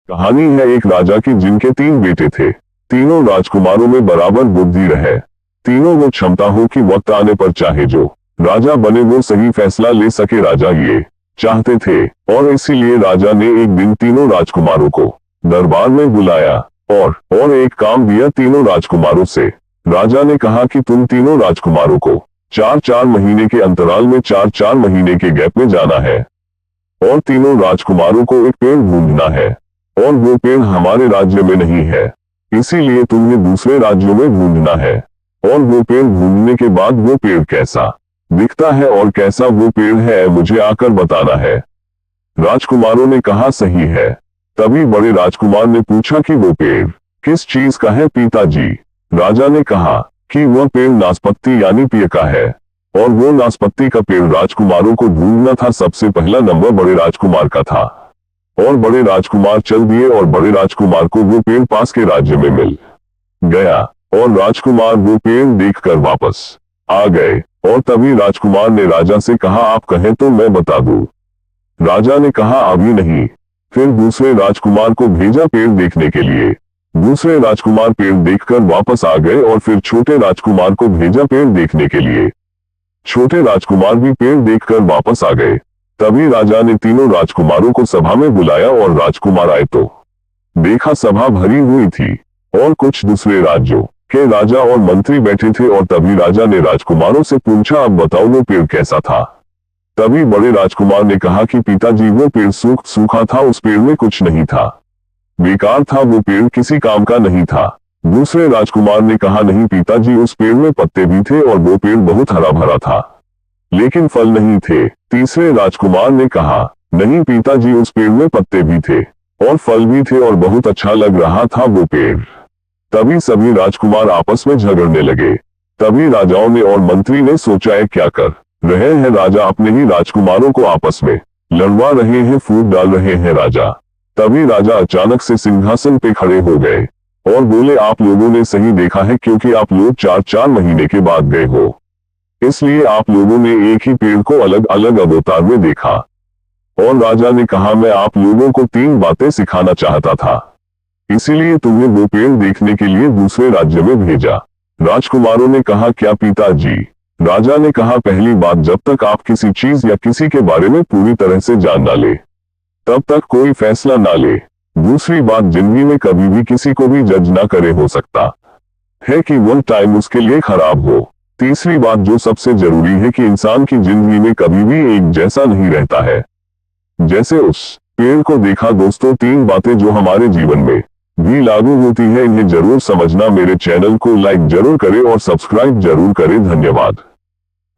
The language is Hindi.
कहानी है एक राजा की जिनके 3 बेटे थे। तीनों राजकुमारों में बराबर बुद्धि रहे। तीनों वो क्षमता हो कि वक्त आने पर चाहे जो राजा बने वो सही फैसला ले सके। राजा ये चाहते थे और इसीलिए राजा ने एक दिन तीनों राजकुमारों को दरबार में बुलाया और एक काम दिया तीनों राजकुमारों से। राजा ने कहा कि तुम तीनों राजकुमारों को 4-4 महीने के अंतराल में 4-4 महीने के गैप में जाना है और तीनों राजकुमारों को एक पेड़ ढूंढना है और वो पेड़ हमारे राज्य में नहीं है, इसीलिए तुम्हें दूसरे राज्यों में ढूंढना है। और वो पेड़ ढूंढने के बाद वो पेड़ कैसा दिखता है और कैसा वो पेड़ है मुझे आकर बताना है। राजकुमारों ने कहा सही है। तभी बड़े राजकुमार ने पूछा कि वो पेड़ किस चीज का है पिताजी। राजा ने कहा कि वह पेड़ नाशपत्ती यानी पिय का है और वो नाशपत्ती का पेड़ राजकुमारों को ढूंढना था। सबसे पहला नंबर बड़े राजकुमार का था और बड़े राजकुमार चल दिए और बड़े राजकुमार को वो पेड़ पास के राज्य में मिल गया और राजकुमार वो पेड़ देखकर वापस आ गए। और तभी राजकुमार ने राजा से कहा आप कहें तो मैं बता दूं। राजा ने कहा अभी नहीं। फिर दूसरे राजकुमार को भेजा पेड़ देखने के लिए। दूसरे राजकुमार पेड़ देखकर वापस आ गए और फिर छोटे राजकुमार को भेजा पेड़ देखने के लिए। छोटे राजकुमार भी पेड़ देखकर वापस आ गए। तभी राजा ने तीनों राजकुमारों को सभा में बुलाया और राजकुमार आए तो देखा सभा भरी हुई थी और कुछ दूसरे राज्यों के राजा और मंत्री बैठे थे। और तभी राजा ने राजकुमारों से पूछा अब बताओ वो पेड़ कैसा था। तभी बड़े राजकुमार ने कहा कि पिताजी वो पेड़ सूखा था, उस पेड़ में कुछ नहीं था, बेकार था, वो पेड़ किसी काम का नहीं था। दूसरे राजकुमार ने कहा नहीं पिताजी उस पेड़ में पत्ते भी थे और वो पेड़ बहुत हरा भरा था लेकिन फल नहीं थे। तीसरे राजकुमार ने कहा नहीं पिताजी उस पेड़ में पत्ते भी थे और फल भी थे और बहुत अच्छा लग रहा था वो पेड़। तभी सभी राजकुमार आपस में झगड़ने लगे। तभी राजाओं ने और मंत्री ने सोचा है क्या कर रहे हैं। राजा अपने ही राजकुमारों को आपस में लड़वा रहे हैं, फूट डाल रहे हैं राजा। तभी राजा अचानक से सिंहासन पे खड़े हो गए और बोले आप लोगों ने सही देखा है क्योंकि आप लोग 4-4 महीने के बाद गए हो, इसलिए आप लोगों ने एक ही पेड़ को अलग अलग अवतार में देखा। और राजा ने कहा मैं आप लोगों को 3 बातें सिखाना चाहता था, इसीलिए तुम्हें वो पेड़ देखने के लिए दूसरे राज्य में भेजा। राजकुमारों ने कहा क्या पिताजी। राजा ने कहा पहली बात जब तक आप किसी चीज या किसी के बारे में पूरी तरह से जान ना ले तब तक कोई फैसला ना ले। दूसरी बात जिंदगी में कभी भी किसी को भी जज ना करे, हो सकता है कि वो टाइम उसके लिए खराब हो। तीसरी बात जो सबसे जरूरी है कि इंसान की जिंदगी में कभी भी एक जैसा नहीं रहता है जैसे उस पेड़ को देखा। दोस्तों 3 बातें जो हमारे जीवन में भी लागू होती है, इन्हें जरूर समझना। मेरे चैनल को लाइक जरूर करें और सब्सक्राइब जरूर करें। धन्यवाद।